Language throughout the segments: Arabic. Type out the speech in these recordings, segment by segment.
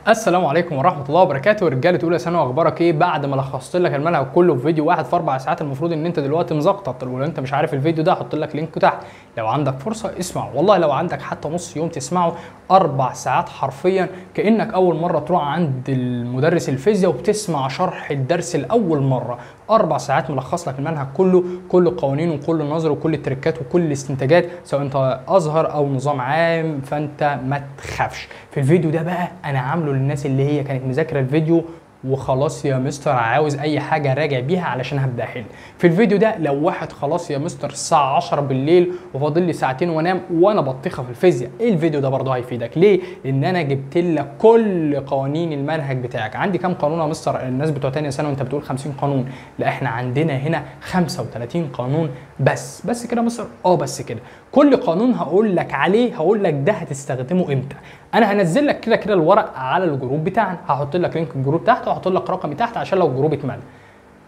السلام عليكم ورحمه الله وبركاته. رجاله اولى ثانوي، اخبارك ايه؟ بعد ما لخصت لك المنهج كله في فيديو واحد في 4 ساعات، المفروض ان انت دلوقتي مزقطط. ولو انت مش عارف الفيديو ده هحط لك لينك تحت، لو عندك فرصه اسمعه. والله لو عندك حتى نص يوم تسمعه، 4 ساعات حرفيا كانك اول مره تروح عند المدرس الفيزياء وبتسمع شرح الدرس لاول مره. 4 ساعات ملخص لك المنهج كله، كل القوانين وكل النظر وكل التريكات وكل الاستنتاجات، سواء انت ازهر او نظام عام، فانت ما تخافش. في الفيديو ده بقى انا عامله للناس اللي هي كانت مذاكره الفيديو وخلاص يا مستر عاوز اي حاجه راجع بيها علشان هبدا احل. في الفيديو ده لو واحد خلاص يا مستر الساعه 10 بالليل وفاضل لي ساعتين وانام وانا بطيخه في الفيزياء، الفيديو ده برضه هيفيدك. ليه؟ لان انا جبت لك كل قوانين المنهج بتاعك. عندي كام قانون يا مستر؟ الناس بتوع ثانيه ثانوي انت بتقول 50 قانون، لا احنا عندنا هنا 35 قانون بس كده يا مستر. بس كده. كل قانون هقول لك عليه، هقول لك ده هتستخدمه امتى. انا هنزل لك كده الورق على الجروب بتاعنا، هحط لك لينك الجروب تحت وهحط لك رقمي تحت عشان لو الجروب اتملى.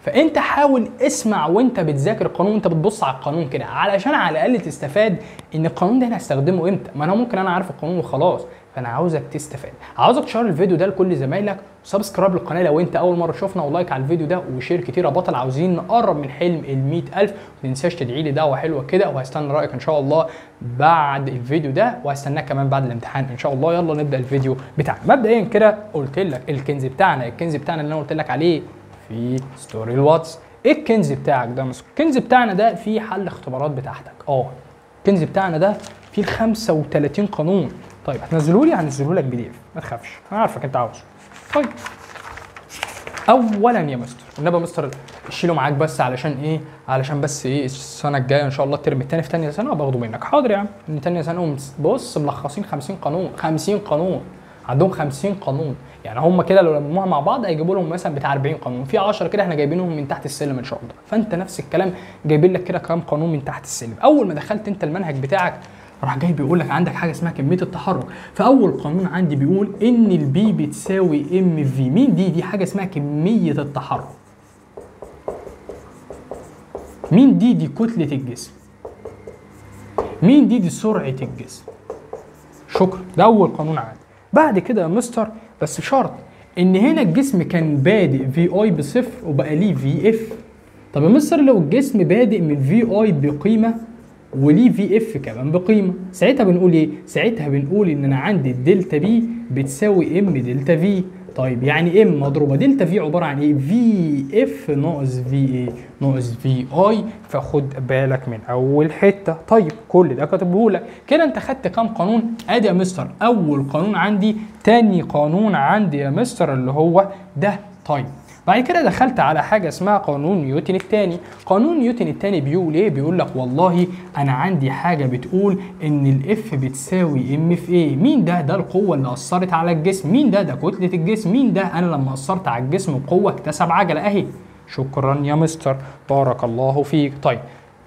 فانت حاول اسمع وانت بتذاكر القانون وانت بتبص على القانون كده، علشان على الاقل تستفاد ان القانون ده انا هستخدمه امتى. ما انا ممكن انا عارف القانون وخلاص، فانا عاوزك تستفاد. عاوزك تشير الفيديو ده لكل زمايلك، وسبسكرايب للقناه لو انت اول مره تشوفنا، ولايك على الفيديو ده، وشير كتير يا بطل. عاوزين نقرب من حلم ال 100,000. وما تنساش تدعي لي دعوه حلوه كده، وهستنى رايك ان شاء الله بعد الفيديو ده، وهستناك كمان بعد الامتحان ان شاء الله. يلا نبدا الفيديو بتاعنا. مبدئيا كده قلت لك الكنز بتاعنا اللي انا قلت لك عليه في ستوري الواتس. ايه الكنز بتاعك ده؟ الكنز بتاعنا ده فيه حل اختبارات بتاعتك. الكنز بتاعنا ده فيه 35 قانون. طيب هتنزله لي؟ هنزله لك PDF، ما تخافش انا عارفك انت عاوزه. طيب اولا يا مستر، والنبي يا مستر شيله معاك بس علشان ايه؟ علشان بس ايه السنه الجايه ان شاء الله الترم الثاني في ثانيه ثانوي باخده منك. حاضر يا عم. ان ثانيه ثانوي بص ملخصين 50 قانون، 50 قانون عندهم 50 قانون. يعني هم كده لو لموها مع بعض هيجيبوا لهم مثلا بتاع 40 قانون، في 10 كده احنا جايبينهم من تحت السلم ان شاء الله. فانت نفس الكلام جايبين لك كده كام قانون من تحت السلم. اول ما دخلت انت المنهج بتاعك راح جاي بيقول لك عندك حاجه اسمها كميه التحرك. فاول قانون عندي بيقول ان البي بتساوي ام في. مين دي؟ دي حاجه اسمها كميه التحرك. مين دي؟ دي كتله الجسم. مين دي؟ دي سرعه الجسم. شكرا. ده اول قانون عندي. بعد كده يا مستر بس بشرط ان هنا الجسم كان بادئ في اي بصفر وبقى ليه في اف. طب يا مستر لو الجسم بادئ من في اي بقيمه وليه في اف كمان بقيمه، ساعتها بنقول ايه؟ ساعتها بنقول ان انا عندي الدلتا بي بتساوي ام دلتا في. طيب يعني ام مضروبه دلتا في عباره عن ايه؟ في اف ناقص في ايه؟ ناقص في اي. فخد بالك من اول حته. طيب كل ده كاتبه لك كده. انت خدت كام قانون؟ ادي يا مستر اول قانون عندي، تاني قانون عندي يا مستر اللي هو ده. طيب بعد كده دخلت على حاجه اسمها قانون نيوتن الثاني. قانون نيوتن الثاني بيقول ايه؟ بيقول لك والله انا عندي حاجه بتقول ان الاف بتساوي ام في ايه. مين ده؟ ده القوه اللي اثرت على الجسم. مين ده؟ ده كتله الجسم. مين ده؟ انا لما اثرت على الجسم بقوه اكتسب عجله اهي. شكرا يا مستر، بارك الله فيك. طيب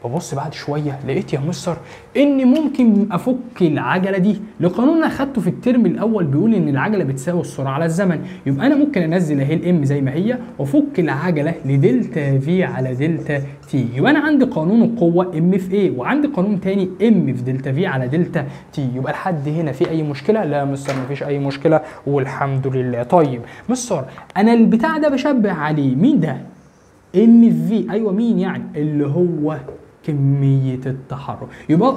ببص بعد شويه لقيت يا مستر ان ممكن افك العجله دي لقانون انا اخدته في الترم الاول بيقول ان العجله بتساوي السرعه على الزمن. يبقى انا ممكن انزل اهي الام زي ما هي وافك العجله لدلتا في على دلتا تي. يبقى انا عندي قانون القوه ام في ايه، وعندي قانون تاني ام في دلتا في على دلتا تي. يبقى لحد هنا في اي مشكله؟ لا يا مستر مفيش اي مشكله والحمد لله. طيب مستر انا البتاع ده بشبه عليه. مين ده؟ ام في. ايوه مين يعني؟ اللي هو كمية التحرك. يبقى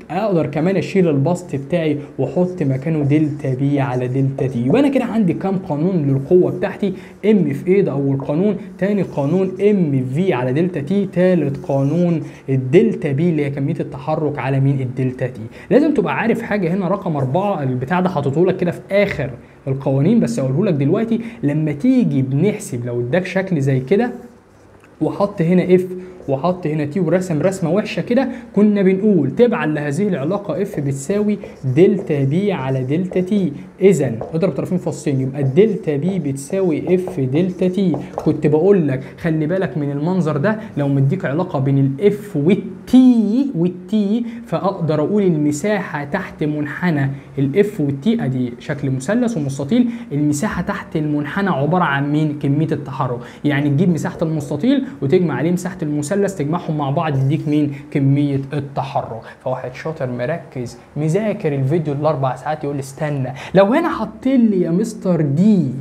اقدر كمان اشيل البسط بتاعي واحط مكانه دلتا بي على دلتا تي. يبقى انا كده عندي كام قانون للقوة بتاعتي؟ ام في ايه ده اول قانون، تاني قانون ام في على دلتا تي، تالت قانون الدلتا بي اللي هي كمية التحرك على مين؟ الدلتا تي. لازم تبقى عارف حاجة هنا رقم 4. البتاع ده حاططه لك كده في اخر القوانين بس اقوله لك دلوقتي. لما تيجي بنحسب لو اداك شكل زي كده وحط هنا اف وحط هنا تي ورسم رسمه وحشه كده، كنا بنقول تبعا لهذه العلاقه اف بتساوي دلتا بي على دلتا تي. اذا اضرب طرفين فاصلين يبقى الدلتا بي بتساوي اف دلتا تي. كنت بقول لك خلي بالك من المنظر ده، لو مديك علاقه بين الاف والتي فاقدر اقول المساحه تحت منحنى الاف والتي. ادي شكل مثلث ومستطيل، المساحه تحت المنحنى عباره عن مين؟ كميه التحرك. يعني تجيب مساحه المستطيل وتجمع عليه مساحه المثلث مثلث تجمعهم مع بعض يديك مين؟ كميه التحرك. فواحد شاطر مركز مذاكر الفيديو ال4 ساعات يقول لي استنى، لو هنا حط لي يا مستر دي،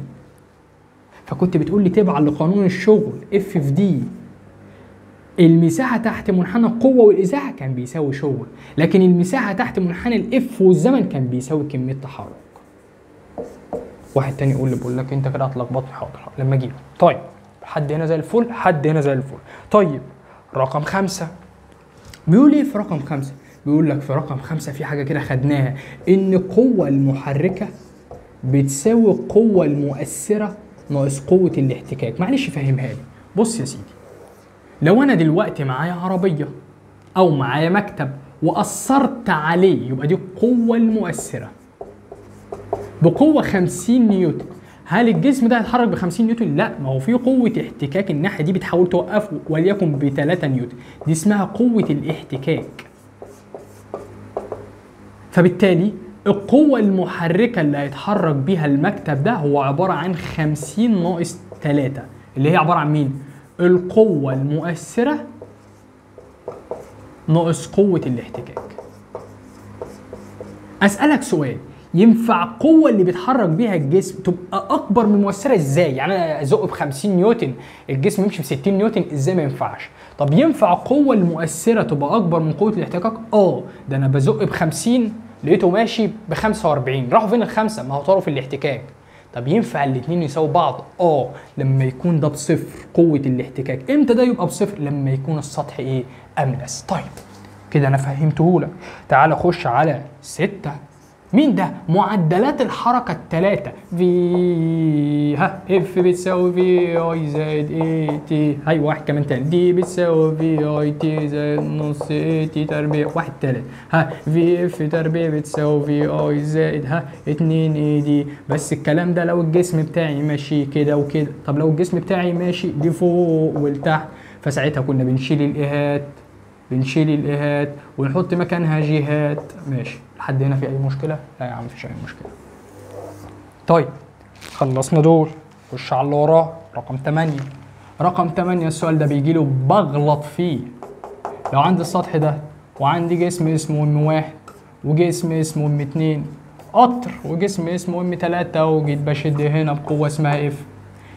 فكنت بتقول لي تبع لقانون الشغل اف في دي المساحه تحت منحنى القوه والازاحه كان بيساوي شغل، لكن المساحه تحت منحنى الاف والزمن كان بيساوي كميه تحرك. واحد تاني يقول لي بقول لك انت كده هتلخبطني. حاضر لما اجيبه. طيب حد هنا زي الفل، حد هنا زي الفل. طيب رقم 5 بيقول ايه في رقم 5؟ بيقول لك في رقم 5 في حاجه كده خدناها، ان القوه المحركه بتساوي القوه المؤثره ناقص قوه الاحتكاك. معلش فهمها لي. بص يا سيدي، لو انا دلوقتي معايا عربيه او معايا مكتب واثرت عليه، يبقى دي القوه المؤثره بقوه 50 نيوتن. هل الجسم ده هيتحرك ب 50 نيوتن؟ لا، ما هو في قوه احتكاك الناحيه دي بتحاول توقفه وليكن ب 3 نيوتن، دي اسمها قوه الاحتكاك. فبالتالي القوه المحركه اللي هيتحرك بيها المكتب ده هو عباره عن 50 ناقص 3، اللي هي عباره عن مين؟ القوه المؤثره ناقص قوه الاحتكاك. اسالك سؤال، ينفع القوه اللي بيتحرك بيها الجسم تبقى اكبر من المؤثره ازاي؟ يعني انا ازقه ب 50 نيوتن الجسم يمشي ب 60 نيوتن، ازاي ما ينفعش؟ طب ينفع القوه المؤثره تبقى اكبر من قوه الاحتكاك؟ ده انا بزق ب 50 لقيته ماشي ب 45، راحوا فين الخمسه؟ ما هو طاروا في الاحتكاك. طب ينفع الاثنين يساووا بعض؟ لما يكون ده بصفر قوه الاحتكاك. امتى ده يبقى بصفر؟ لما يكون السطح ايه؟ املس. طيب كده انا فهمتهولك. تعال خش على 6. مين ده؟ معدلات الحركة الثلاثة. في اف بتساوي في اي زائد اي تي. هاي واحد كمان تاني. دي بتساوي في اي تي زائد نص اي تي تربيع. واحد تالت. في اف تربيع بتساوي في اي زائد 2 اي دي. بس الكلام ده لو الجسم بتاعي ماشي كده وكده. طب لو الجسم بتاعي ماشي دي فوق ولتحت، فساعتها كنا بنشيل الايهات ونحط مكانها جهات. ماشي لحد هنا في اي مشكله؟ لا يا عم مفيش اي مشكله. طيب خلصنا دول، خش على اللي وراه. رقم 8. رقم 8 السؤال ده بيجي له بغلط فيه. لو عندي السطح ده وعندي جسم اسمه ام1 وجسم اسمه ام2، قطر وجسم اسمه ام3، وجيت بشد هنا بقوه اسمها اف،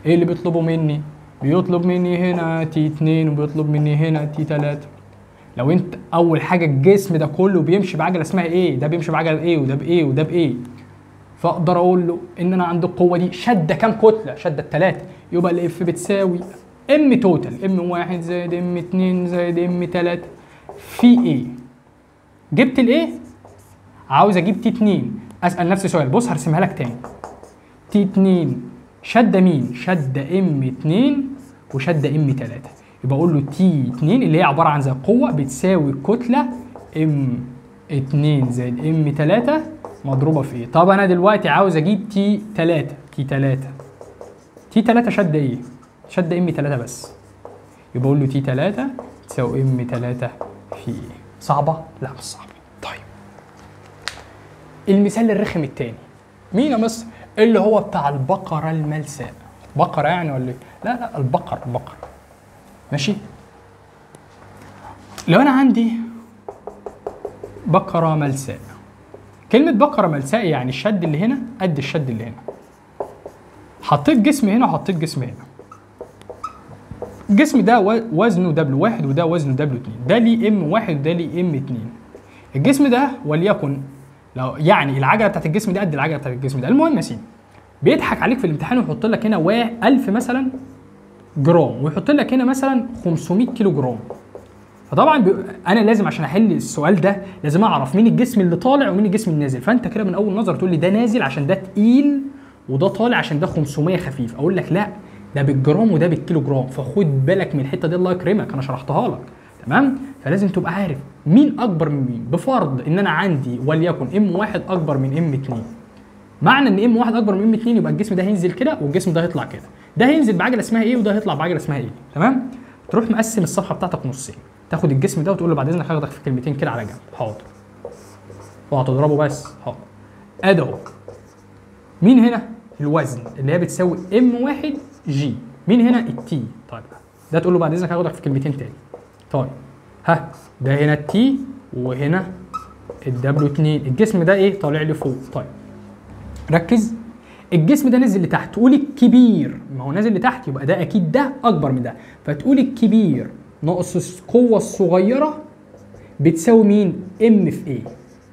ايه اللي بيطلبه مني؟ بيطلب مني هنا T2 وبيطلب مني هنا T3. لو انت اول حاجه الجسم ده كله بيمشي بعجله اسمها ايه؟ ده بيمشي بعجله ايه وده بايه وده بايه، فاقدر اقول له ان انا عندي القوه دي شده كام كتله؟ شده 3. يبقى الاف بتساوي ام توتال ام1 زائد ام2 زائد ام3 في ايه؟ جبت الايه؟ عاوز اجيب T2. اسال نفسي سؤال، بص هرسمها لك تاني. T2 شده مين؟ شده ام2 وشده ام3. يبقى اقول له T2 اللي هي عباره عن زي القوه بتساوي الكتله M2 زائد M3 مضروبه في ايه؟ طب انا دلوقتي عاوز اجيب T3 شده ايه؟ شده M3 بس. يبقى اقول له T3 تساوي M3 في ايه؟ صعبه؟ لا مش صعبه. طيب المثال الرخم الثاني مين يا مصر؟ اللي هو بتاع البقره الملساء. بقره يعني ولا ايه؟ لا البقر ماشي. لو انا عندي بقره ملساء، كلمه بقره ملساء يعني الشد اللي هنا قد الشد اللي هنا. حطيت جسم هنا وحطيت جسم هنا. الجسم ده وزنه W1 وده وزنه W2، ده ليه M1 وده ليه M2. الجسم ده وليكن لو يعني العجله بتاعت الجسم ده قد العجله بتاعت الجسم ده. المهم يا سيدي بيضحك عليك في الامتحان ويحط لك هنا 1000 مثلا جرام ويحط لك هنا مثلا 500 كيلو جرام. فطبعا انا لازم عشان احل السؤال ده لازم اعرف مين الجسم اللي طالع ومين الجسم اللي نازل. فانت كده من اول نظره تقول لي ده نازل عشان ده تقيل وده طالع عشان ده 500 خفيف. اقول لك لا، ده بالجرام وده بالكيلو جرام، فخد بالك من الحته دي الله يكرمك، انا شرحتها لك تمام. فلازم تبقى عارف مين اكبر من مين. بفرض ان انا عندي وليكن M1 اكبر من M2، معنى ان M1 اكبر من M2 يبقى الجسم ده هينزل كده والجسم ده هيطلع كده. ده هينزل بعجله اسمها ايه وده هيطلع بعجله اسمها ايه. تمام. تروح مقسم الصفحه بتاعتك نصين، تاخد الجسم ده وتقول له بعد اذنك هاخدك في كلمتين كده على جنب. حاضر. وهتضربه بس. حاضر. ادي اهو. مين هنا؟ الوزن اللي هي بتساوي M1 G. مين هنا؟ التي. طيب ده تقول له بعد اذنك هاخدك في كلمتين تاني. طيب ها ده هنا التي وهنا الدبليو 2. الجسم ده ايه؟ طالع لي فوق. طيب ركز، الجسم ده نزل لتحت، تقول الكبير، ما هو نازل لتحت يبقى ده اكيد ده اكبر من ده، فتقول الكبير ناقص القوه الصغيره بتساوي مين؟ ام في ايه؟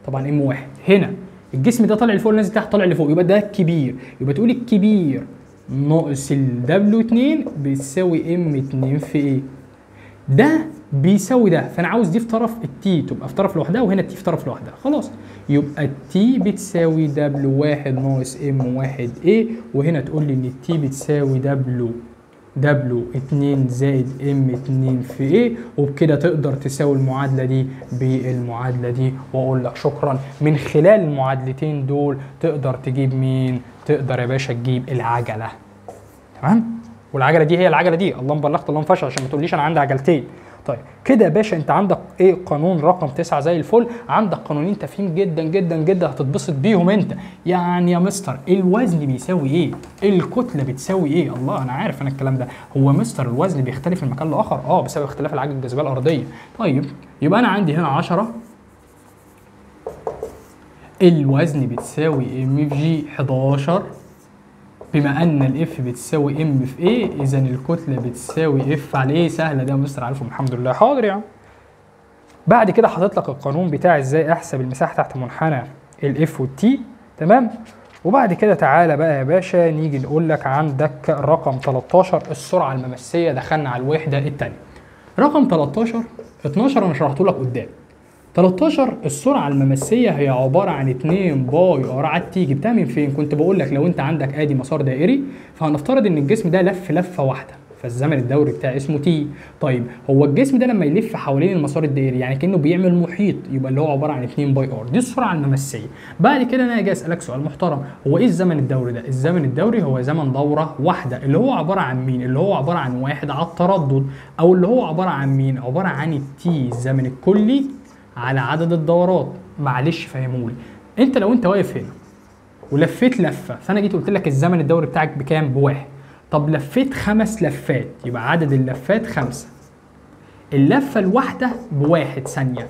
طبعا ام واحد. هنا الجسم ده طالع لفوق نازل تحت، طالع لفوق، يبقى ده الكبير، يبقى تقول الكبير ناقص الدبليو 2 بتساوي ام 2 في ايه؟ ده بيساوي ده، فانا عاوز دي في طرف التي تبقى في طرف لوحدها وهنا التي في طرف لوحدها، خلاص يبقى التي بتساوي دبليو 1 ناقص ام 1 ايه، وهنا تقول لي ان التي بتساوي دبليو 2 زائد ام 2 في ايه، وبكده تقدر تساوي المعادله دي بالمعادله دي، واقول لك شكرا. من خلال المعادلتين دول تقدر تجيب مين؟ تقدر يا باشا تجيب العجله. تمام؟ والعجله دي هي العجله دي، اللهم بلغت اللهم فشل، عشان ما تقوليش انا عندي عجلتين. طيب كده يا باشا انت عندك ايه؟ قانون رقم 9 زي الفل. عندك قانونين تافهين جدا جدا جدا هتتبسط بيهم انت. يعني يا مستر الوزن بيساوي ايه؟ الكتله بتساوي ايه؟ الله انا عارف انا الكلام ده. هو مستر الوزن بيختلف من مكان لاخر؟ بسبب اختلاف العجله الجاذبيه الارضيه. طيب يبقى انا عندي هنا 10 الوزن بتساوي ام في جي 11، بما ان الاف بتساوي ام في ايه، اذا الكتله بتساوي اف على ايه. سهله ده يا مستر عارفهم الحمد لله. حاضر يا عم. بعد كده حاطط لك القانون بتاع ازاي احسب المساحه تحت منحنى الاف والتي. تمام. وبعد كده تعالى بقى يا باشا نيجي نقول لك عندك رقم 13 السرعه الممسيه. دخلنا على الوحده الثانيه. رقم 13 12 انا شرحته لك قدام. 13 السرعه الممسيه هي عباره عن 2 باي ار على التي. جبتها من فين؟ كنت بقول لك لو انت عندك ادي مسار دائري، فهنفترض ان الجسم ده لف لفه واحده، فالزمن الدوري بتاعي اسمه تي. طيب هو الجسم ده لما يلف حوالين المسار الدائري يعني كانه بيعمل محيط، يبقى اللي هو عباره عن 2 باي ار. دي السرعه الممسيه. بعد كده انا اجي اسالك سؤال محترم، هو ايه الزمن الدوري ده؟ الزمن الدوري هو زمن دوره واحده، اللي هو عباره عن مين؟ اللي هو عباره عن واحد على التردد، او اللي هو عباره عن مين؟ عباره عن التي الزمن الكلي على عدد الدورات. معلش فهمولي، انت لو انت واقف هنا ولفيت لفه، فانا جيت قلت لك الزمن الدوري بتاعك بكام؟ بواحد. طب لفيت 5 لفات، يبقى عدد اللفات 5. اللفه الواحده بواحد ثانيه،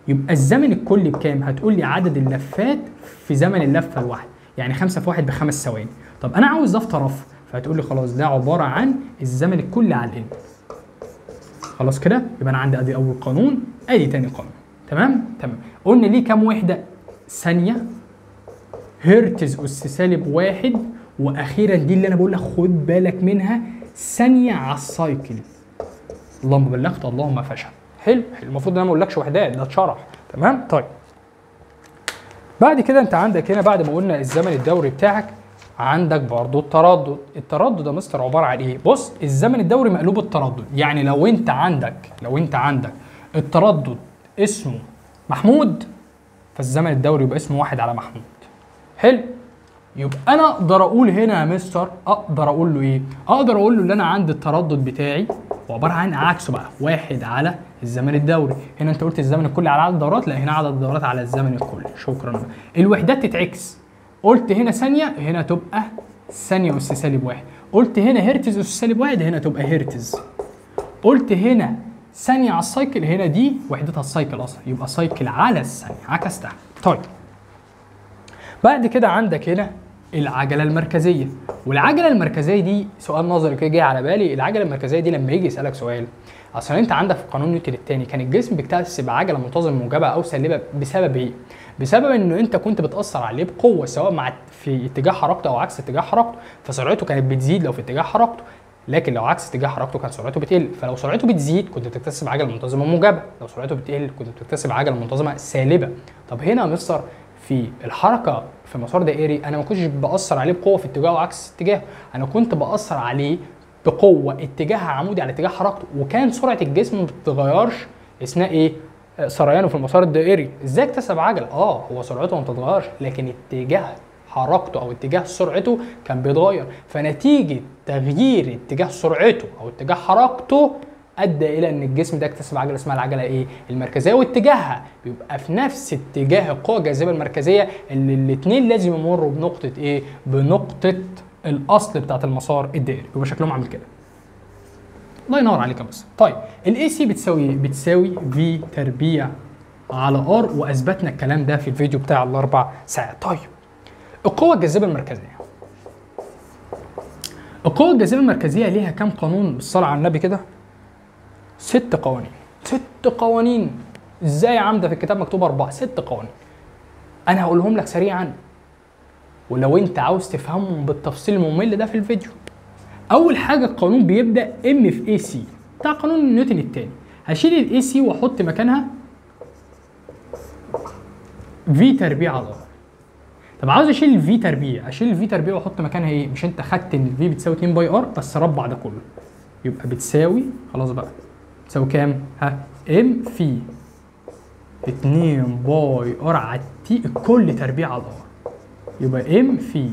يبقى الزمن الكلي بكام؟ هتقول لي عدد اللفات في زمن اللفه الواحده، يعني 5 في 1 ب5 ثواني. طب انا عاوز ده في طرف، فهتقول لي خلاص ده عباره عن الزمن الكلي على الان. خلاص كده يبقى انا عندي ادي اول قانون، ادي تاني قانون. تمام. قلنا ليه كام وحده؟ ثانيه، هرتز اس سالب 1، واخيرا دي اللي انا بقول لك خد بالك منها، ثانيه على السايكل. اللهم بلغت اللهم فشل. حلو. المفروض ان انا ما اقولكش وحدات، ده اتشرح. تمام. طيب بعد كده انت عندك هنا بعد ما قلنا الزمن الدوري بتاعك، عندك برضو التردد. التردد ده مستر عباره عن ايه؟ بص الزمن الدوري مقلوب التردد. يعني لو انت عندك التردد اسمه محمود، فالزمن الدوري يبقى اسمه 1 على محمود. حلو. يبقى انا اقدر اقول هنا يا مستر، اقدر اقول له ايه؟ اقدر اقول له ان انا عندي التردد بتاعي وعباره عن عكسه بقى 1 على الزمن الدوري. هنا انت قلت الزمن الكلي على عدد الدورات، لا هنا عدد الدورات على الزمن الكلي. شكرا. الوحدات تتعكس، قلت هنا ثانيه هنا تبقى ثانيه اس سالب 1، قلت هنا هرتز اس سالب 1 هنا تبقى هرتز، قلت هنا ثانيه على السايكل هنا دي وحدتها السايكل اصلا، يبقى سايكل على الثانيه، عكستها. طيب بعد كده عندك هنا العجله المركزيه. والعجله المركزيه دي سؤال نظري كده جاي على بالي. العجله المركزيه دي لما يجي يسالك سؤال، اصلا انت عندك في قانون نيوتن الثاني كان الجسم بيكتسب عجله منتظم موجبه او سالبه بسبب ايه؟ بسبب انه انت كنت بتاثر عليه بقوه، سواء مع في اتجاه حركته او عكس اتجاه حركته، فسرعته كانت بتزيد لو في اتجاه حركته، لكن لو عكس اتجاه حركته كانت سرعته بتقل. فلو سرعته بتزيد كنت بتكتسب عجله منتظمه موجبه، لو سرعته بتقل كنت بتكتسب عجله منتظمه سالبه. طب هنا يا مستر في الحركه في مسار دائري انا ما كنتش باثر عليه بقوه في اتجاه وعكس اتجاه، انا كنت باثر عليه بقوه اتجاهها عمودي على اتجاه حركته، وكان سرعه الجسم ما بتتغيرش اثناء ايه؟ سريانه في المسار الدائري. ازاي اكتسب عجله؟ هو سرعته ما بتتغيرش لكن اتجاه حركته او اتجاه سرعته كان بيتغير، فنتيجه تغيير اتجاه سرعته او اتجاه حركته ادى الى ان الجسم ده اكتسب عجله اسمها العجله ايه؟ المركزيه، واتجاهها بيبقى في نفس اتجاه القوه الجاذبيه المركزيه اللي الاثنين لازم يمروا بنقطه ايه؟ بنقطه الاصل بتاعت المسار الدائري، يبقى شكلهم عامل كده. الله ينور عليك يا مستر. طيب الاي سي بتساوي في تربيع على ار، واثبتنا الكلام ده في الفيديو بتاع الاربع ساعات. طيب القوه الجاذبه المركزيه، القوه الجاذبه المركزيه ليها كام قانون بالصلاه على النبي كده؟ 6 قوانين. 6 قوانين. ازاي يا عم ده في الكتاب مكتوب 4؟ 6 قوانين. انا هقولهم لك سريعا، ولو انت عاوز تفهمهم بالتفصيل الممل ده في الفيديو. اول حاجه القانون بيبدا ام في اي سي بتاع قانون نيوتن الثاني. هشيل الاي سي واحط مكانها في تربيع على ار. طب عاوز اشيل الفي تربيع، اشيل الفي تربيع واحط مكانها ايه؟ مش انت خدت ان الفي بتساوي 2 باي ار، بس ربع ده كله يبقى بتساوي، خلاص بقى بتساوي كام؟ ام في 2 باي ار على تي الكل تربيع على الار، يبقى ام في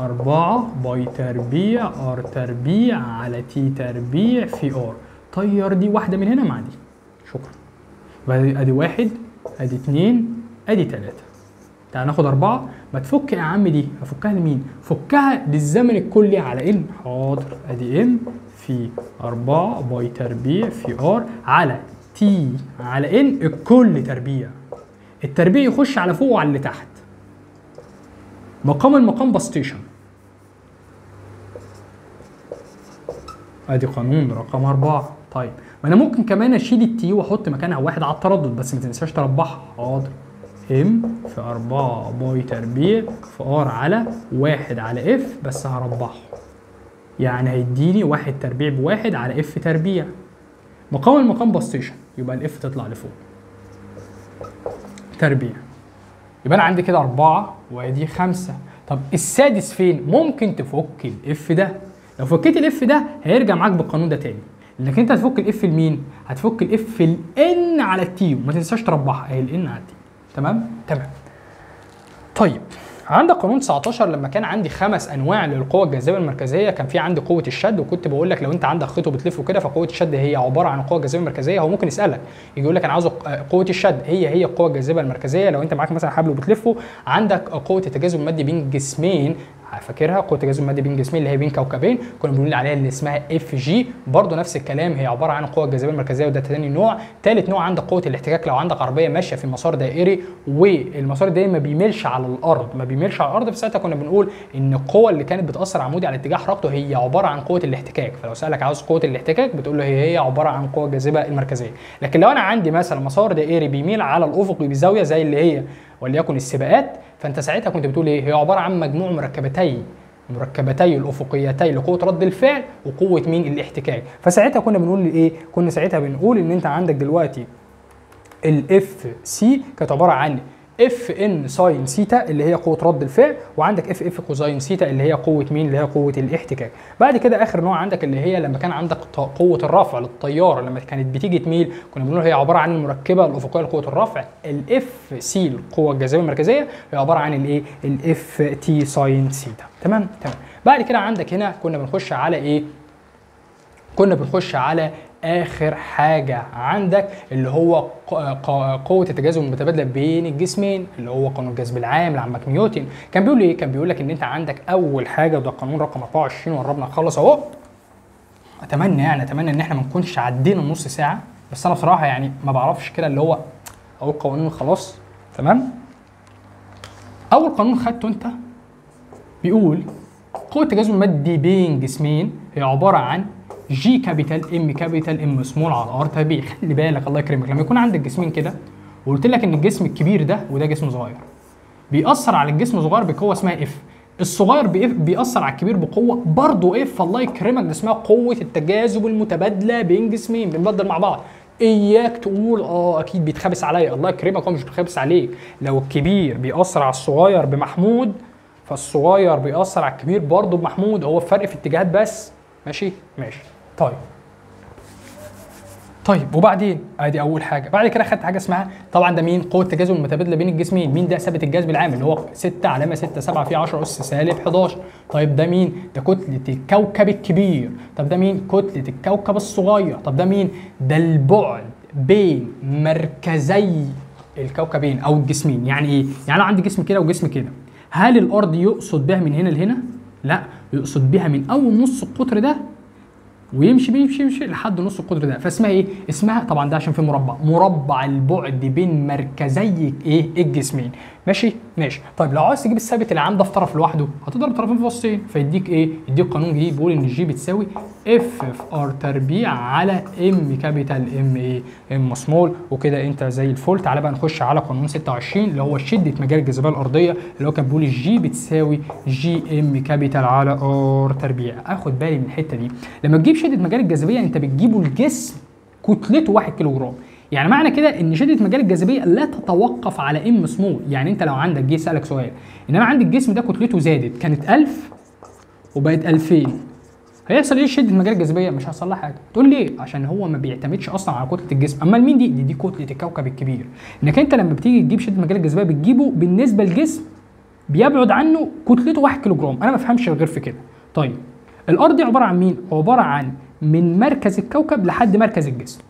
4 باي تربيع ار تربيع على تي تربيع في ار. طير دي واحده من هنا مع دي، شكرا. يبقى ادي 1 ادي 2 ادي 3. تعال ناخد 4، ما تفك يا عم دي، هفكها لمين؟ فكها للزمن الكلي على ان، حاضر. ادي ام في 4 باي تربيع في ار على تي على ان الكل تربيع. التربيع يخش على فوق وعلى اللي تحت. مقام المقام بسطيشن. ادي قانون رقم 4. طيب ما انا ممكن كمان اشيل التي واحط مكانها 1 على التردد، بس ما تنساش تربعها، حاضر. ام في 4 باي تربيع في ار على 1 على اف، بس هربعه، يعني هيديني 1 تربيع ب1 على اف تربيع. مقام المقام بسطيشن، يبقى الاف تطلع لفوق تربيع. يبقى انا عندي كده 4 وادي 5. طب السادس فين؟ ممكن تفك الاف ده. لو فكيت الاف ده هيرجع معاك بالقانون ده تاني، لكن انت هتفك الاف لمين؟ هتفك الاف في الان على التي، وما تنساش تربعها، اهي الان على التي. تمام؟ تمام. طيب عندك قانون 19 لما كان عندي 5 انواع للقوه الجاذبيه المركزيه، كان في عندي قوه الشد، وكنت بقول لك لو انت عندك خيط وبتلفه كده فقوه الشد هي عباره عن القوه الجاذبيه المركزيه. هو ممكن يسالك يجي يقول لك انا عاوز قوه الشد هي القوه الجاذبيه المركزيه. لو انت معاك مثلا حبل وبتلفه، عندك قوه التجاذب المادي بين جسمين، فاكرها قوه التجاذب المادي بين جسمين اللي هي بين كوكبين، كنا بنقول عليها اللي اسمها اف جي. برضه نفس الكلام، هي عباره عن القوه الجاذبيه المركزيه، وده ثاني نوع. ثالث نوع عندك قوه الاحتكاك. لو عندك عربيه ماشيه في مسار دائري والمسار الدائري ما بيميلش على الارض، فساعتها كنا بنقول ان القوه اللي كانت بتاثر عمودي على اتجاه حركته هي عباره عن قوه الاحتكاك. فلو سالك عاوز قوه الاحتكاك بتقول له هي عباره عن قوه الجاذبيه المركزيه. لكن لو انا عندي مثلا مسار دائري بيميل على الافق بزاويه زي اللي هي وليكن السباقات، فانت ساعتها كنت بتقول ايه؟ هي عباره عن مجموع مركبتي الافقيتين لقوه رد الفعل وقوه مين؟ الاحتكاك. فساعتها كنا بنقول ايه؟ كنا ساعتها بنقول ان انت عندك دلوقتي الاف سي كانت عباره عن اف ان ساين سيتا اللي هي قوه رد الفعل، وعندك اف كوزاين سيتا اللي هي قوه مين؟ اللي هي قوه الاحتكاك. بعد كده اخر نوع عندك اللي هي لما كان عندك قوه الرفع للطياره لما كانت بتيجي تميل، كنا بنقول هي عباره عن المركبه الافقيه لقوه الرفع. الاف سي القوه الجاذبيه المركزيه هي عباره عن الايه؟ الاف تي ساين سيتا. تمام. بعد كده عندك هنا كنا بنخش على ايه؟ كنا بنخش على اخر حاجه عندك اللي هو قوه التجاذب المتبادله بين الجسمين، اللي هو قانون الجذب العام لعمك نيوتن. كان بيقول ايه؟ كان بيقول لك ان انت عندك اول حاجه، وده القانون رقم 24 وقربنا نخلص اهو. اتمنى ان احنا ما نكونش عدينا نص ساعه، بس انا بصراحه يعني ما بعرفش كده اللي هو اقول قوانين خلاص. تمام. اول قانون خدته انت بيقول قوه التجاذب المادي بين جسمين هي عباره عن جي كابيتال ام سمول على ار تربيع. خلي بالك الله يكرمك، لما يكون عندك جسمين كده وقلت لك ان الجسم الكبير ده وده جسم صغير بيأثر على الجسم الصغير بقوه اسمها اف، الصغير بيأثر على الكبير بقوه برضه اف، الله يكرمك، دي اسمها قوه التجاذب المتبادله بين جسمين، بنبدل مع بعض. اياك تقول اكيد بيتخابس عليا، الله يكرمك هو مش بيتخابس عليك. لو الكبير بيأثر على الصغير بمحمود فالصغير بيأثر على الكبير برضه بمحمود، هو فرق في اتجاهات بس. ماشي. طيب وبعدين ادي اول حاجه. بعد كده خدت حاجه اسمها طبعا ده مين؟ قوه التجاذب المتبادله بين الجسمين. مين ده؟ ثابت الجذب العام اللي هو 6 علامه 6 7 في 10 اس سالب 11. طيب ده مين؟ ده كتله الكوكب الكبير. طب ده مين؟ كتله الكوكب الصغير. طب ده مين؟ ده البعد بين مركزي الكوكبين او الجسمين. يعني ايه؟ يعني لو عندي جسم كده وجسم كده، هل الارض يقصد بها من هنا لهنا؟ لا، يقصد بها من اول نص القطر ده ويمشي يمشي لحد نص القطر ده، فاسمها ايه؟ اسمها طبعا ده عشان في مربع البعد بين مركزي ايه الجسمين. ماشي. طيب لو عايز تجيب الثابت اللي عام ده في طرف لوحده هتضرب طرفين في وسطين، فيديك ايه؟ يديك قانون جديد بيقول ان الجي بتساوي اف في ار تربيع على ام كابيتال ام ايه؟ ام سمول. وكده انت زي الفل. تعالى بقى نخش على قانون 26 اللي هو شده مجال الجاذبيه الارضيه، اللي هو كان بيقول الجي بتساوي جي ام كابيتال على ار تربيع. اخد بالي من الحته دي، لما تجيب شده مجال الجاذبيه انت بتجيبه الجسم كتلته 1 كيلو جرام. يعني معنى كده ان شده مجال الجاذبيه لا تتوقف على ام سمول. يعني انت لو عندك جه سالك سؤال ان انا عندي الجسم ده كتلته زادت، كانت 1000 وبقت 2000، هيحصل ايه شده مجال الجاذبيه؟ مش هيحصل لها حاجه. تقول ليه؟ عشان هو ما بيعتمدش اصلا على كتله الجسم. اما مين دي كتله الكوكب الكبير. انك انت لما بتيجي تجيب شده مجال الجاذبيه بتجيبه بالنسبه للجسم بيبعد عنه كتلته 1 كيلو جرام. انا ما بفهمش غير في كده. طيب الارض دي عباره عن مين؟ عباره عن من مركز الكوكب لحد مركز الجسم.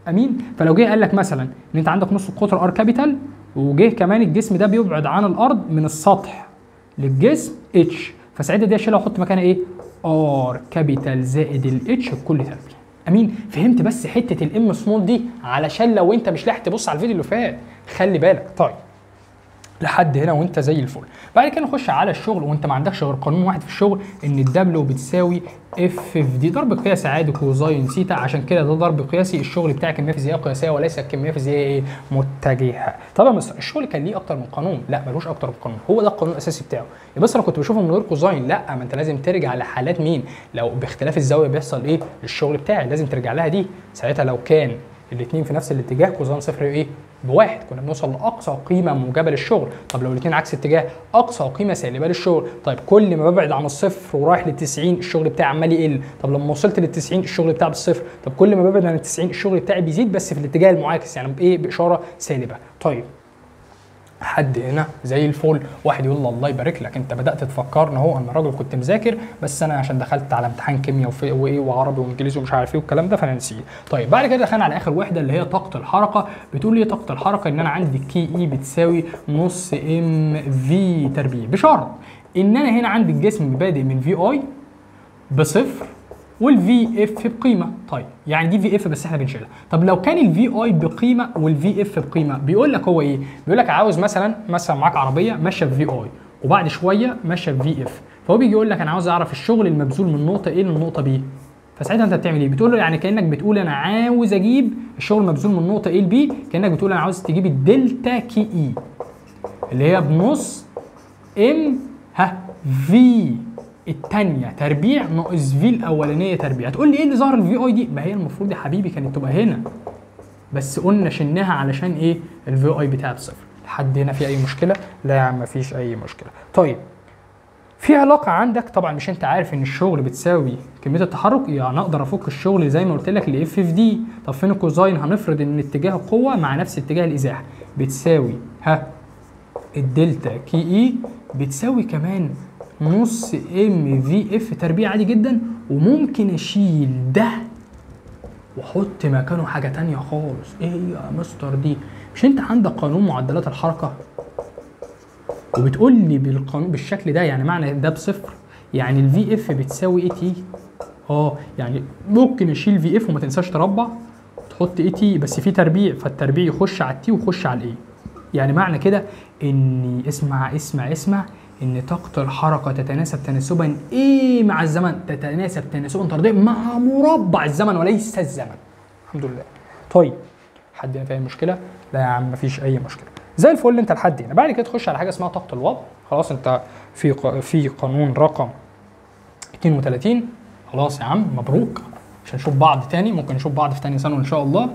امين. فلو جه قال لك مثلا ان انت عندك نص القطر ار كابيتال، وجه كمان الجسم ده بيبعد عن الارض من السطح للجسم اتش، فساعتها دي اشيلها واحط مكانها ايه؟ ار كابيتال زائد الاتش بكل تربيع. امين. فهمت بس حته الام سمول دي علشان لو انت مش لاحق تبص على الفيديو اللي فات خلي بالك. طيب لحد هنا وانت زي الفل. بعد كده نخش على الشغل وانت ما عندكش غير قانون واحد في الشغل، ان الدبليو بتساوي اف في دي ضرب قياسي عادي كوزاين سيتا. عشان كده ده ضرب قياسي. الشغل بتاع كميه فيزيائيه قياسيه وليس كميه فيزيائيه ايه؟ متجهه. طبعا بس الشغل كان ليه اكتر من قانون؟ لا ملوش اكتر من قانون، هو ده القانون الاساسي بتاعه. بس انا كنت بشوفه من غير كوزاين، لا ما انت لازم ترجع لحالات مين؟ لو باختلاف الزاويه بيحصل ايه؟ الشغل بتاعي لازم ترجع لها دي. ساعتها لو كان الاثنين في نفس الاتجاه كوزان صفر ايه؟ بواحد، كنا بنوصل لاقصى قيمه موجبه للشغل. طب لو الاثنين عكس اتجاه اقصى قيمه سالبه للشغل. طيب كل ما ببعد عن الصفر ورايح لل90 الشغل بتاعي عمال يقل. طب لما وصلت لل90 الشغل بتاعي بالصفر. طب كل ما ببعد عن ال90 الشغل بتاعي بيزيد بس في الاتجاه المعاكس، يعني بايه؟ باشاره سالبه. طيب حد هنا زي الفل. واحد يقول له الله يبارك لك انت بدات تفكرني اهو، انا راجل كنت مذاكر بس انا عشان دخلت على امتحان كيمياء وايه وعربي وانجليزي ومش عارف ايه والكلام ده فانا نسيه. طيب بعد كده دخلنا على اخر وحده اللي هي طاقه الحركه. بتقول لي طاقه الحركه ان انا عندي كي اي بتساوي نص ام في تربيع، بشرط ان انا هنا عندي الجسم بادئ من في اي بصفر والفي اف بقيمه. طيب يعني دي في اف بس احنا بنشيلها. طب لو كان الفي اي بقيمه والفي اف بقيمه، بيقول لك هو ايه؟ بيقول لك عاوز مثلا معاك عربيه ماشيه في اي وبعد شويه ماشيه في اف، فهو بيجي يقول لك انا عاوز اعرف الشغل المبذول من نقطه ايه للنقطه بي. فساعتها انت بتعمل ايه؟ بتقول له يعني كانك بتقول انا عاوز اجيب الشغل المبذول من نقطه ايه لبي، كانك بتقول انا عاوز تجيب الدلتا كي اي اللي هي بنص ام في الثانيه تربيع ناقص في الاولانيه تربيع. هتقول لي ايه اللي ظهر الفي اي دي؟ ما هي المفروض يا حبيبي كانت تبقى هنا بس قلنا شلناها علشان ايه؟ الفي اي بتاعها بصفر. لحد هنا في اي مشكله؟ لا يا عم مفيش اي مشكله. طيب في علاقه عندك طبعا، مش انت عارف ان الشغل بتساوي كميه التحرك؟ يعني اقدر افك الشغل زي ما قلت لك لاف في دي. طب فين الكوزاين؟ هنفرض ان اتجاه القوه مع نفس اتجاه الازاحه بتساوي الدلتا كي اي بتساوي كمان نص ام في اف تربيع عادي جدا. وممكن اشيل ده واحط مكانه حاجه تانية خالص. ايه يا مستر دي؟ مش انت عندك قانون معدلات الحركه وبتقول لي بالقانون بالشكل ده يعني معنى ده بصفر يعني الفي اف بتساوي اي تي؟ يعني ممكن اشيل في اف وما تنساش تربع وتحط اي تي بس في تربيع، فالتربيع يخش على التي ويخش على الاي. يعني معنى كده ان اسمع ان طاقة الحركة تتناسب تناسبا ايه مع الزمن؟ تتناسب تناسبا طرديا مع مربع الزمن وليس الزمن. الحمد لله. طيب حد هنا فاهم مشكلة؟ لا يا عم مفيش اي مشكلة زي الفل. انت لحد هنا. بعد كده تخش على حاجة اسمها طاقة الوضع. خلاص انت في قانون رقم 32. خلاص يا عم مبروك. مش هنشوف بعض تاني، ممكن نشوف بعض في تاني سنة ان شاء الله.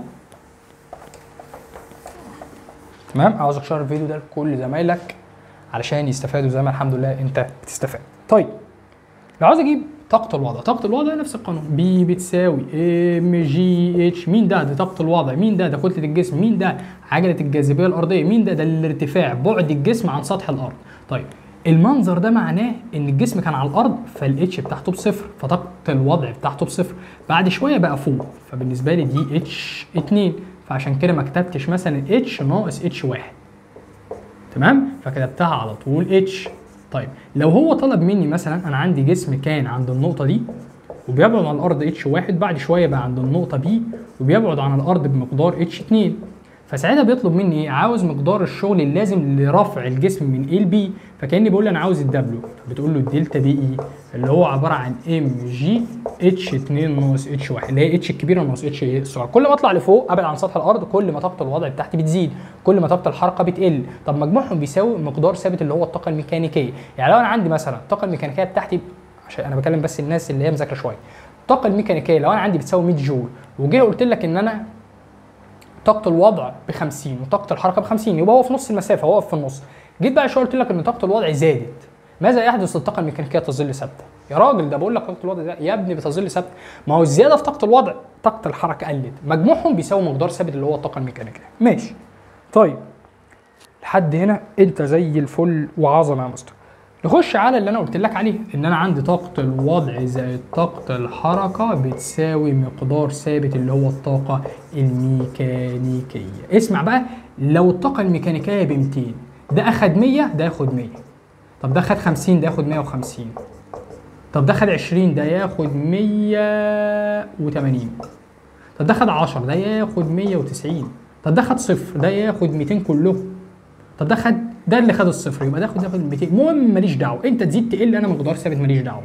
تمام. عاوزك تشير الفيديو ده لكل زمايلك علشان يستفادوا زي ما الحمد لله انت بتستفاد. طيب لو عاوز اجيب طاقة الوضع، طاقة الوضع نفس القانون، بي بتساوي ام جي اتش. مين ده؟ ده طاقة الوضع. مين ده؟ ده كتلة الجسم. مين ده؟ عجلة الجاذبية الأرضية. مين ده؟ ده الارتفاع بعد الجسم عن سطح الأرض. طيب المنظر ده معناه ان الجسم كان على الأرض فالاتش بتاعته بصفر، فطاقة الوضع بتاعته بصفر. بعد شوية بقى فوق، فبالنسبة لي دي اتش 2، فعشان كده ما كتبتش مثلا اتش ناقص اتش 1. تمام؟ فكتبتها على طول اتش. طيب لو هو طلب مني مثلا انا عندي جسم كان عند النقطه دي وبيبعد عن الارض H1، بعد شويه بقى عند النقطه B وبيبعد عن الارض بمقدار H2. فساعتها بيطلب مني ايه؟ عاوز مقدار الشغل اللازم لرفع الجسم من A ل B. فكاني بقول له انا عاوز الدبليو، فبتقول له الدلتا دي اي اللي هو عباره عن ام جي H2 ناقص H1 اللي هي H الكبيره ناقص H الصغيره. كل ما اطلع لفوق ابعد عن سطح الارض كل ما طاقه الوضع بتاعتي بتزيد، كل ما طاقه الحركه بتقل. طب مجموعهم بيساوي مقدار ثابت اللي هو الطاقه الميكانيكيه. يعني لو انا عندي مثلا الطاقه الميكانيكيه بتاعتي، عشان انا بكلم بس الناس اللي هي مذاكره شويه، الطاقه الميكانيكيه لو انا عندي بتساوي 100 جول وجي قلت لك ان انا طاقه الوضع ب 50 وطاقه الحركه ب 50، يبقى هو في نص المسافه، هو واقف في النص. جيت بقى شويه قلت لك ان طاقه الوضع زادت، ماذا يحدث للطاقه الميكانيكيه؟ تظل ثابته. يا راجل ده بقول لك طاقه الوضع يا ابني بتظل ثابته. ما هو الزياده في طاقه الوضع طاقه الحركه قلت، مجموعهم بيساوي مقدار ثابت اللي هو الطاقه الميكانيكيه. ماشي طيب لحد هنا انت زي الفل وعظمه يا مستر. نخش على اللي انا قلت لك عليه، ان انا عندي طاقه الوضع زائد طاقه الحركه بتساوي مقدار ثابت اللي هو الطاقه الميكانيكيه. اسمع بقى، لو الطاقه الميكانيكيه ب 200 ده اخد 100 ده ياخد 100، طب ده خد 50 ده ياخد 150، طب ده خد 20 ده ياخد 180، طب ده خد 10 ده ياخد 190، طب ده خد صفر ده ياخد 200 كلهم، طب ده خد ده اللي خد الصفر يبقى ده ياخد 200. المهم ماليش دعوه، انت تزيد تقل انا مقدار ثابت ماليش دعوه.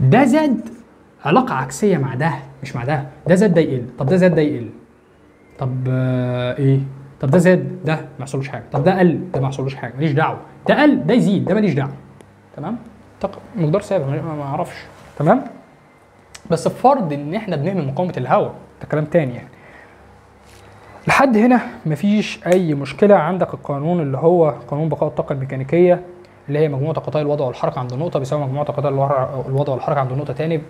ده زاد علاقه عكسيه مع ده مش مع ده، ده زاد ده يقل، طب ده زاد ده يقل، طب ايه، طب ده زاد ده ما يحصلوش حاجه، طب ده قل ده ما يحصلوش حاجه، ماليش دعوه. ده قل ده يزيد ده ماليش دعوه. تمام؟ مقدار ثابت ما اعرفش. تمام؟ بس بفرض ان احنا بنهمل مقاومه الهواء، ده كلام تاني يعني. لحد هنا مفيش اي مشكله. عندك القانون اللي هو قانون بقاء الطاقه الميكانيكيه اللي هي مجموع طاقتي الوضع والحركه عند النقطه بيساوي مجموع طاقتي الوضع والحركه عند النقطه تاني،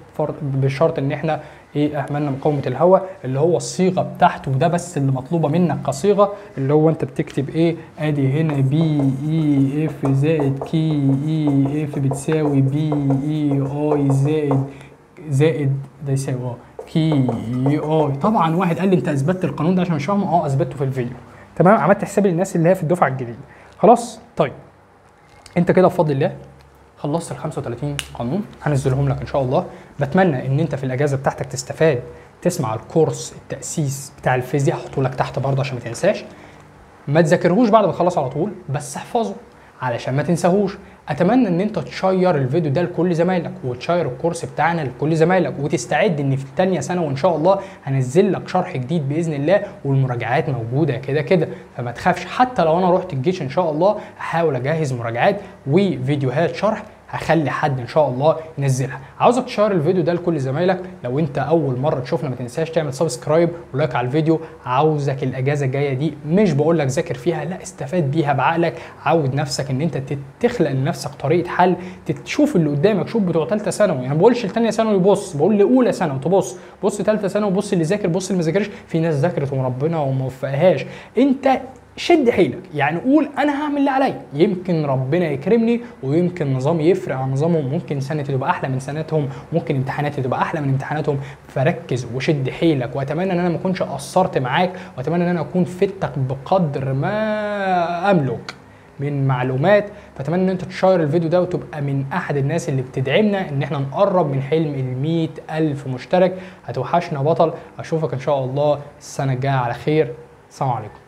بالشرط ان احنا اهملنا مقاومه الهواء اللي هو الصيغه بتاعته، وده بس اللي مطلوبه منك كصيغه، اللي هو انت بتكتب ايه؟ ادي هنا بي اي اف زائد كي اي اف بتساوي بي اي اي زائد ده يساوي كي اي. طبعا واحد قال لي انت اثبتت القانون ده عشان مش فاهمه، اثبته في الفيديو. تمام؟ عملت حساب للناس اللي هي في الدفعه الجديده. خلاص طيب انت كده بفضل الله خلصت ال 35 قانون، هنزلهم لك ان شاء الله. بتمنى ان انت في الاجازه بتاعتك تستفاد، تسمع الكورس التاسيس بتاع الفيزياء، هحطه لك تحت برضه عشان ما تنساش. ما تذاكرهوش بعد ما تخلص على طول، بس احفظه علشان ما تنساهوش. اتمنى ان انت تشير الفيديو ده لكل زمايلك، وتشير الكورس بتاعنا لكل زمايلك، وتستعد ان في الثانيه سنه وان شاء الله هنزل لك شرح جديد باذن الله، والمراجعات موجوده كده كده، فما تخافش. حتى لو انا رحت الجيش ان شاء الله هحاول اجهز مراجعات وفيديوهات شرح، هخلي حد ان شاء الله ينزلها. عاوزك تشير الفيديو ده لكل زمايلك. لو انت اول مره تشوفنا ما تنساش تعمل سبسكرايب ولايك على الفيديو. عاوزك الاجازه الجايه دي مش بقول لك ذاكر فيها، لا استفاد بيها بعقلك. عود نفسك ان انت تخلق لنفسك طريقه حل، تشوف اللي قدامك. شوف بتوع ثالثه ثانوي، انا ما بقولش لثانيه ثانوي بص، بقول لاولى ثانوي تبص، بص ثالثه ثانوي بص اللي ذاكر بص اللي ما ذاكرش. في ناس ذاكرت وربنا وما وفقهاش، انت شد حيلك، يعني قول انا هعمل اللي عليا، يمكن ربنا يكرمني ويمكن نظام يفرق عن نظامهم، ممكن سنتي تبقى احلى من سنتهم، ممكن امتحاناتي تبقى احلى من امتحاناتهم. فركز وشد حيلك، واتمنى ان انا ما اكونش قصرت معاك، واتمنى ان انا اكون فدتك بقدر ما املك من معلومات. فاتمنى ان انت تشير الفيديو ده وتبقى من احد الناس اللي بتدعمنا ان احنا نقرب من حلم ال 100,000 مشترك. هتوحشنا بطل. اشوفك ان شاء الله السنه الجايه على خير. السلام عليكم.